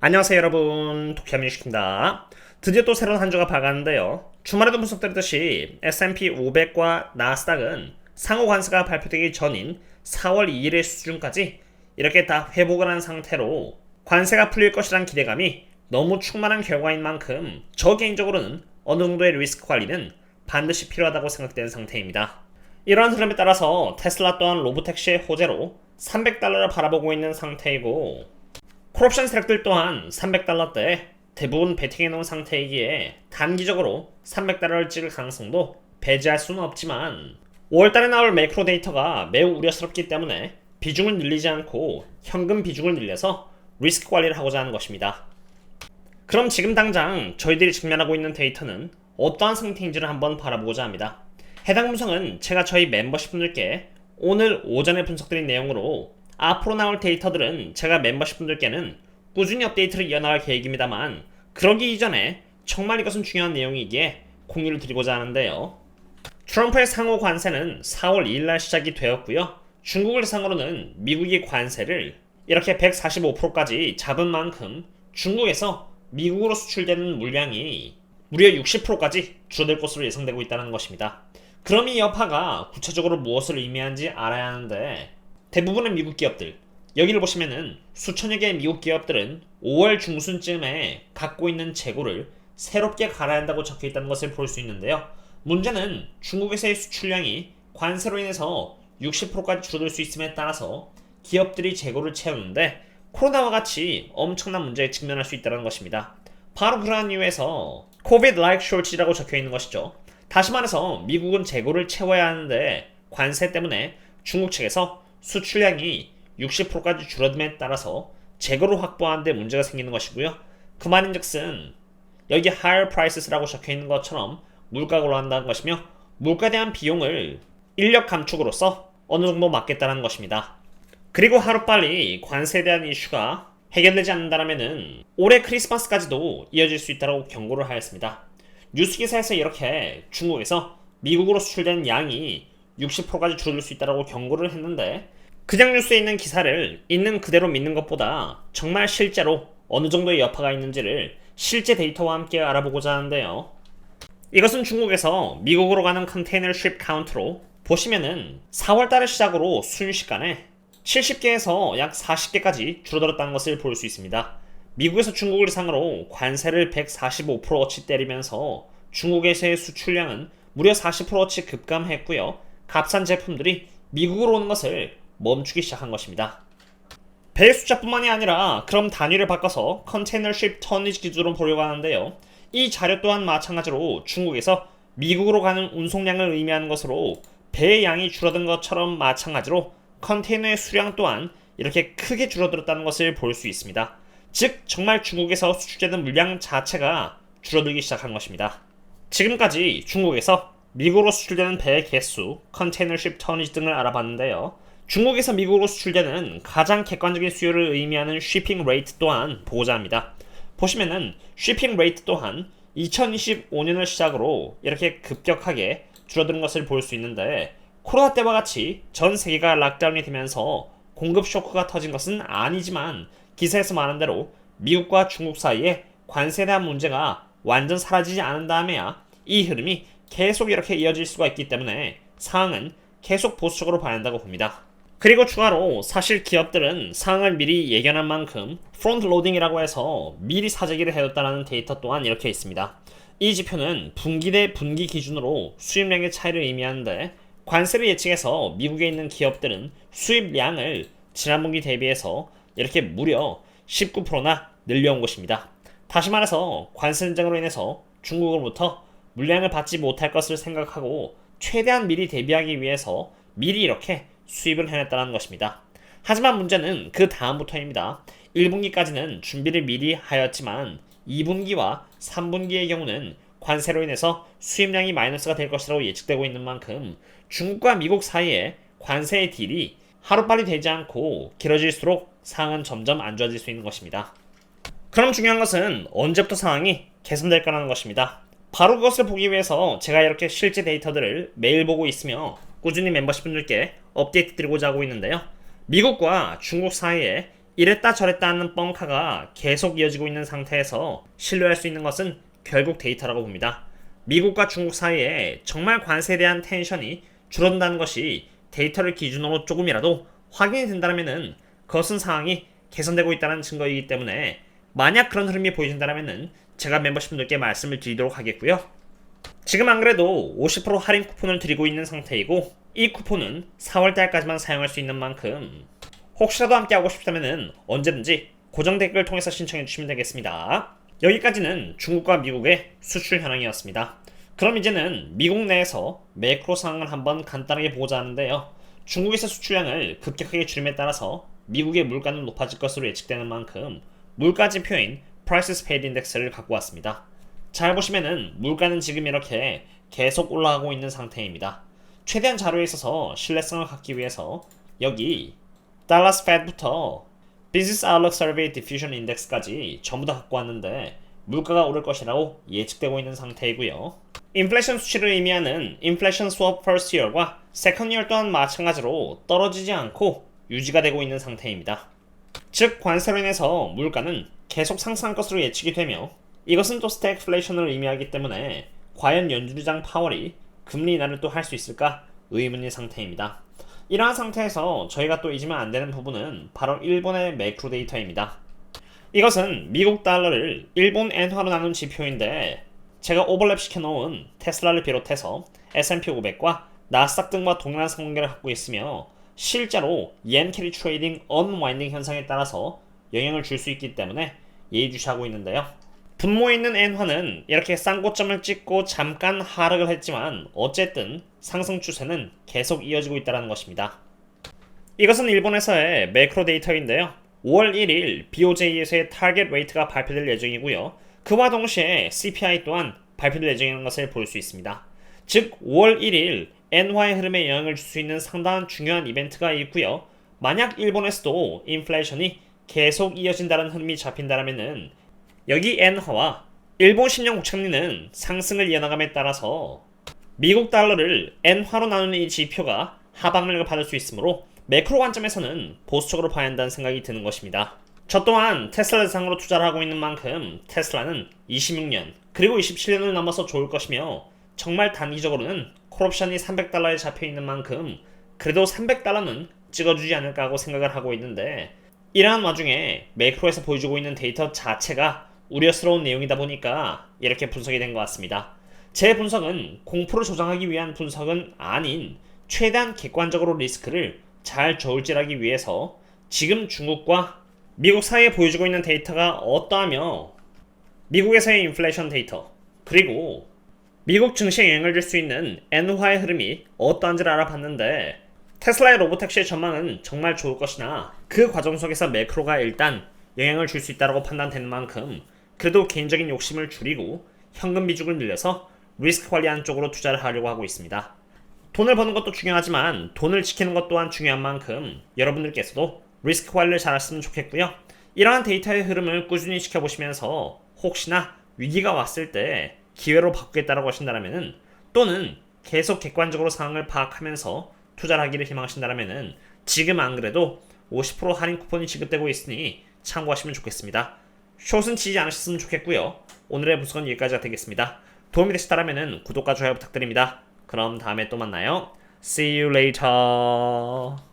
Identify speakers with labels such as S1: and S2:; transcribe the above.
S1: 안녕하세요 여러분, 도쿄민식입니다. 드디어 또 새로운 한 주가 밝았는데요. 주말에도 분석드렸듯이 S&P 500과 나스닥은 상호 관세가 발표되기 전인 4월 2일의 수준까지 이렇게 다 회복을 한 상태로 관세가 풀릴 것이란 기대감이 너무 충만한 결과인 만큼 저 개인적으로는 어느 정도의 리스크 관리는 반드시 필요하다고 생각되는 상태입니다. 이러한 흐름에 따라서 테슬라 또한 로보택시의 호재로 300달러를 바라보고 있는 상태이고, 콜옵션 세력들 또한 300달러대 대부분 베팅해 놓은 상태이기에 단기적으로 300달러를 찍을 가능성도 배제할 수는 없지만, 5월달에 나올 매크로 데이터가 매우 우려스럽기 때문에 비중을 늘리지 않고 현금 비중을 늘려서 리스크 관리를 하고자 하는 것입니다. 그럼 지금 당장 저희들이 직면하고 있는 데이터는 어떠한 상태인지를 한번 바라보고자 합니다. 해당 분석은 제가 저희 멤버십 분들께 오늘 오전에 분석드린 내용으로, 앞으로 나올 데이터들은 제가 멤버십 분들께는 꾸준히 업데이트를 이어나갈 계획입니다만, 그러기 이전에 정말 이것은 중요한 내용이기에 공유를 드리고자 하는데요. 트럼프의 상호 관세는 4월 2일날 시작이 되었고요. 중국을 대상으로는 미국이 관세를 이렇게 145%까지 잡은 만큼 중국에서 미국으로 수출되는 물량이 무려 60%까지 줄어들 것으로 예상되고 있다는 것입니다. 그럼 이 여파가 구체적으로 무엇을 의미하는지 알아야 하는데, 대부분의 미국 기업들, 여기를 보시면은 수천여 개의 미국 기업들은 5월 중순쯤에 갖고 있는 재고를 새롭게 갈아야 한다고 적혀 있다는 것을 볼 수 있는데요. 문제는 중국에서의 수출량이 관세로 인해서 60%까지 줄어들 수 있음에 따라서 기업들이 재고를 채우는데 코로나와 같이 엄청난 문제에 직면할 수 있다는 것입니다. 바로 그러한 이유에서 COVID-like shortage라고 적혀 있는 것이죠. 다시 말해서 미국은 재고를 채워야 하는데 관세 때문에 중국 측에서 수출량이 60%까지 줄어듦에 따라서 재고를 확보하는 데 문제가 생기는 것이고요. 그 말인즉슨 여기 higher prices라고 적혀 있는 것처럼 물가가 올라간다는 것이며, 물가에 대한 비용을 인력 감축으로써 어느 정도 막겠다는 것입니다. 그리고 하루빨리 관세에 대한 이슈가 해결되지 않는다면 올해 크리스마스까지도 이어질 수 있다고 경고를 하였습니다. 뉴스기사에서 이렇게 중국에서 미국으로 수출되는 양이 60%까지 줄어들 수 있다고 경고를 했는데, 그냥 뉴스에 있는 기사를 있는 그대로 믿는 것보다 정말 실제로 어느 정도의 여파가 있는지를 실제 데이터와 함께 알아보고자 하는데요. 이것은 중국에서 미국으로 가는 컨테이너 쉽 카운트로 보시면은 4월달을 시작으로 순식간에 70개에서 약 40개까지 줄어들었다는 것을 볼 수 있습니다. 미국에서 중국을 대상으로 관세를 145%어치 때리면서 중국에서의 수출량은 무려 40%어치 급감했고요. 값싼 제품들이 미국으로 오는 것을 멈추기 시작한 것입니다. 배의 숫자뿐만이 아니라 그럼 단위를 바꿔서 컨테이너 쉽 터니지 기준으로 보려고 하는데요. 이 자료 또한 마찬가지로 중국에서 미국으로 가는 운송량을 의미하는 것으로 배의 양이 줄어든 것처럼 마찬가지로 컨테이너의 수량 또한 이렇게 크게 줄어들었다는 것을 볼 수 있습니다. 즉 정말 중국에서 수출되는 물량 자체가 줄어들기 시작한 것입니다. 지금까지 중국에서 미국으로 수출되는 배의 개수, 컨테이너 쉽 터니지 등을 알아봤는데요. 중국에서 미국으로 수출되는 가장 객관적인 수요를 의미하는 쉬핑 레이트 또한 보고자 합니다. 보시면은 쉬핑 레이트 또한 2025년을 시작으로 이렇게 급격하게 줄어드는 것을 볼 수 있는데, 코로나 때와 같이 전 세계가 락다운이 되면서 공급 쇼크가 터진 것은 아니지만, 기사에서 말한 대로 미국과 중국 사이에 관세에 대한 문제가 완전 사라지지 않은 다음에야 이 흐름이 계속 이렇게 이어질 수가 있기 때문에 상황은 계속 보수적으로 봐야 한다고 봅니다. 그리고 추가로 사실 기업들은 상황을 미리 예견한 만큼 프론트 로딩이라고 해서 미리 사재기를 해뒀다는 데이터 또한 이렇게 있습니다. 이 지표는 분기 대 분기 기준으로 수입량의 차이를 의미하는데, 관세를 예측해서 미국에 있는 기업들은 수입량을 지난 분기 대비해서 이렇게 무려 19%나 늘려온 것입니다. 다시 말해서 관세 전쟁으로 인해서 중국으로부터 물량을 받지 못할 것을 생각하고 최대한 미리 대비하기 위해서 미리 이렇게 수입을 해냈다는 것입니다. 하지만 문제는 그 다음부터입니다. 1분기까지는 준비를 미리 하였지만 2분기와 3분기의 경우는 관세로 인해서 수입량이 마이너스가 될 것이라고 예측되고 있는 만큼 중국과 미국 사이에 관세의 딜이 하루빨리 되지 않고 길어질수록 상황은 점점 안 좋아질 수 있는 것입니다. 그럼 중요한 것은 언제부터 상황이 개선될까라는 것입니다. 바로 그것을 보기 위해서 제가 이렇게 실제 데이터들을 매일 보고 있으며 꾸준히 멤버십 분들께 업데이트 드리고자 하고 있는데요. 미국과 중국 사이에 이랬다 저랬다 하는 뻥카가 계속 이어지고 있는 상태에서 신뢰할 수 있는 것은 결국 데이터라고 봅니다. 미국과 중국 사이에 정말 관세에 대한 텐션이 줄어든다는 것이 데이터를 기준으로 조금이라도 확인이 된다면 그것은 상황이 개선되고 있다는 증거이기 때문에 만약 그런 흐름이 보여진다면 제가 멤버십분들께 말씀을 드리도록 하겠고요. 지금 안 그래도 50% 할인 쿠폰을 드리고 있는 상태이고 이 쿠폰은 4월달까지만 사용할 수 있는 만큼 혹시라도 함께 하고 싶다면 언제든지 고정 댓글 통해서 신청해 주시면 되겠습니다. 여기까지는 중국과 미국의 수출 현황이었습니다. 그럼 이제는 미국 내에서 매크로 상황을 한번 간단하게 보고자 하는데요. 중국에서 수출량을 급격하게 줄임에 따라서 미국의 물가는 높아질 것으로 예측되는 만큼 물가 지표인 Prices Paid Index를 갖고 왔습니다. 잘 보시면은 물가는 지금 이렇게 계속 올라가고 있는 상태입니다. 최대한 자료에 있어서 신뢰성을 갖기 위해서 여기 달러스 Fed부터 Business Outlook Survey Diffusion Index까지 전부 다 갖고 왔는데 물가가 오를 것이라고 예측되고 있는 상태이고요. 인플레이션 수치를 의미하는 Inflation Swap First Year과 Second Year 또한 마찬가지로 떨어지지 않고 유지가 되고 있는 상태입니다. 즉 관세로 인해서 물가는 계속 상승할 것으로 예측이 되며 이것은 또 스태그플레이션을 의미하기 때문에 과연 연준의장 파월이 금리 인하를 또 할 수 있을까 의문인 상태입니다. 이러한 상태에서 저희가 또 잊으면 안 되는 부분은 바로 일본의 매크로 데이터입니다. 이것은 미국 달러를 일본 엔화로 나눈 지표인데 제가 오버랩 시켜놓은 테슬라를 비롯해서 S&P 500과 나스닥 등과 동일한 상관계를 갖고 있으며 실제로 옌 캐리 트레이딩 언와인딩 현상에 따라서 영향을 줄 수 있기 때문에 예의주시하고 있는데요. 분모에 있는 엔화는 이렇게 쌍고점을 찍고 잠깐 하락을 했지만 어쨌든 상승 추세는 계속 이어지고 있다는 것입니다. 이것은 일본에서의 매크로 데이터인데요. 5월 1일 BOJ에서의 타겟 레이트가 발표될 예정이고요. 그와 동시에 CPI 또한 발표될 예정인 것을 볼 수 있습니다. 즉 5월 1일 엔화의 흐름에 영향을 줄 수 있는 상당한 중요한 이벤트가 있고요. 만약 일본에서도 인플레이션이 계속 이어진다는 흐름이 잡힌다면은 여기 엔화와 일본 10년 국채금리는 상승을 이어나감에 따라서 미국 달러를 엔화로 나누는 이 지표가 하방력을 받을 수 있으므로 매크로 관점에서는 보수적으로 봐야 한다는 생각이 드는 것입니다. 저 또한 테슬라 대상으로 투자를 하고 있는 만큼 테슬라는 26년 그리고 27년을 넘어서 좋을 것이며 정말 단기적으로는 콜옵션이 $300에 잡혀있는 만큼 그래도 $300는 찍어주지 않을까 하고 생각을 하고 있는데 이러한 와중에 매크로에서 보여주고 있는 데이터 자체가 우려스러운 내용이다 보니까 이렇게 분석이 된 것 같습니다. 제 분석은 공포를 조장하기 위한 분석은 아닌 최대한 객관적으로 리스크를 잘 저울질하기 위해서 지금 중국과 미국 사이에 보여주고 있는 데이터가 어떠하며 미국에서의 인플레이션 데이터 그리고 미국 증시에 영향을 줄 수 있는 엔화의 흐름이 어떠한지를 알아봤는데 테슬라의 로보택시의 전망은 정말 좋을 것이나 그 과정 속에서 매크로가 일단 영향을 줄 수 있다고 판단되는 만큼 그래도 개인적인 욕심을 줄이고 현금 비중을 늘려서 리스크 관리하는 쪽으로 투자를 하려고 하고 있습니다. 돈을 버는 것도 중요하지만 돈을 지키는 것 또한 중요한 만큼 여러분들께서도 리스크 관리를 잘 하시면 좋겠고요. 이러한 데이터의 흐름을 꾸준히 지켜보시면서 혹시나 위기가 왔을 때 기회로 바꾸겠다라고 하신다면 또는 계속 객관적으로 상황을 파악하면서 투자를 하기를 희망하신다면 지금 안 그래도 50% 할인 쿠폰이 지급되고 있으니 참고하시면 좋겠습니다. 숏은 치지 않으셨으면 좋겠고요. 오늘의 분석은 여기까지가 되겠습니다. 도움이 되셨다면 구독과 좋아요 부탁드립니다. 그럼 다음에 또 만나요. See you later.